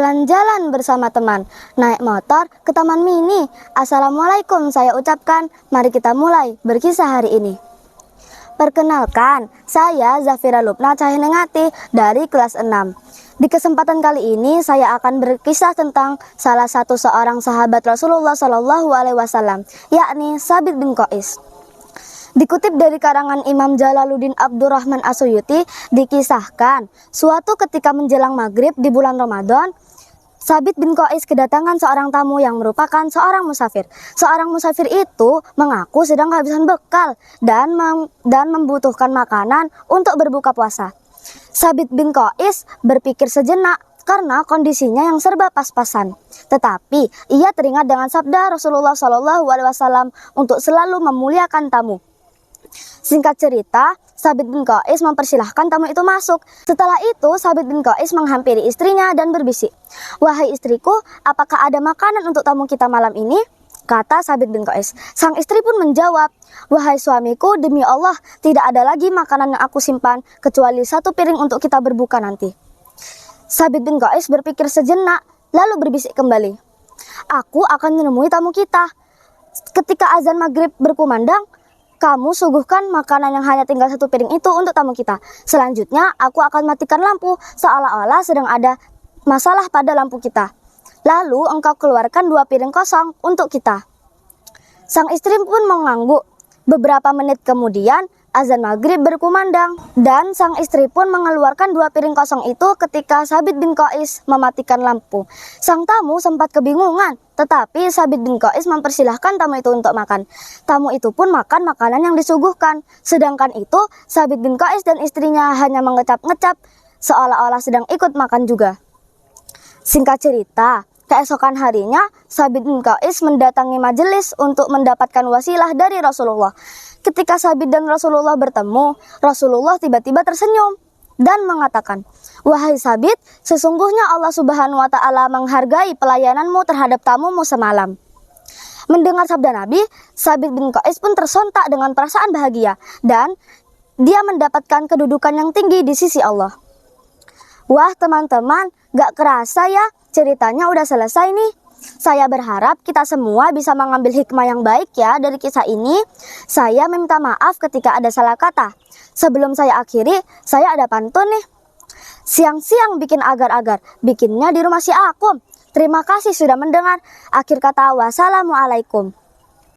jalan-jalan bersama teman, naik motor ke taman mini. Assalamualaikum saya ucapkan, mari kita mulai berkisah hari ini. Perkenalkan, saya Zafira Lupna Cahyanengati dari kelas 6. Di kesempatan kali ini saya akan berkisah tentang salah satu seorang sahabat Rasulullah SAW, yakni Sabit bin Qais. Dikutip dari karangan Imam Jalaluddin Abdurrahman As-Suyuti, dikisahkan suatu ketika menjelang maghrib di bulan Ramadan, Sabit bin Qais kedatangan seorang tamu yang merupakan seorang musafir. Seorang musafir itu mengaku sedang kehabisan bekal dan membutuhkan makanan untuk berbuka puasa. Sabit bin Qais berpikir sejenak karena kondisinya yang serba pas-pasan. Tetapi ia teringat dengan sabda Rasulullah SAW untuk selalu memuliakan tamu. Singkat cerita, Sabit bin Qais mempersilahkan tamu itu masuk. Setelah itu, Sabit bin Qais menghampiri istrinya dan berbisik, "Wahai istriku, apakah ada makanan untuk tamu kita malam ini?" Kata Sabit bin Qais. Sang istri pun menjawab, "Wahai suamiku, demi Allah, tidak ada lagi makanan yang aku simpan kecuali satu piring untuk kita berbuka nanti." Sabit bin Qais berpikir sejenak, lalu berbisik kembali, "Aku akan menemui tamu kita. Ketika azan maghrib berkumandang, kamu suguhkan makanan yang hanya tinggal satu piring itu untuk tamu kita. Selanjutnya, aku akan matikan lampu, seolah-olah sedang ada masalah pada lampu kita. Lalu, engkau keluarkan 2 piring kosong untuk kita." Sang istri pun mengangguk. Beberapa menit kemudian, azan maghrib berkumandang, dan sang istri pun mengeluarkan 2 piring kosong itu ketika Sabit bin Qais mematikan lampu. Sang tamu sempat kebingungan, tetapi Sabit bin Qais mempersilahkan tamu itu untuk makan. Tamu itu pun makan makanan yang disuguhkan. Sedangkan itu, Sabit bin Qais dan istrinya hanya mengecap-ngecap, seolah-olah sedang ikut makan juga. Singkat cerita, keesokan harinya, Sabit bin Qais mendatangi majelis untuk mendapatkan wasilah dari Rasulullah. Ketika Sabit dan Rasulullah bertemu, Rasulullah tiba-tiba tersenyum dan mengatakan, "Wahai Sabit, sesungguhnya Allah Subhanahu wa Ta'ala menghargai pelayananmu terhadap tamumu semalam." Mendengar sabda Nabi, Sabit bin Qais pun tersontak dengan perasaan bahagia dan dia mendapatkan kedudukan yang tinggi di sisi Allah. Wah teman-teman, gak kerasa ya ceritanya udah selesai nih. Saya berharap kita semua bisa mengambil hikmah yang baik ya dari kisah ini. Saya minta maaf ketika ada salah kata. Sebelum saya akhiri, saya ada pantun nih. Siang-siang bikin agar-agar, bikinnya di rumah si Akum. Terima kasih sudah mendengar. Akhir kata, wassalamualaikum.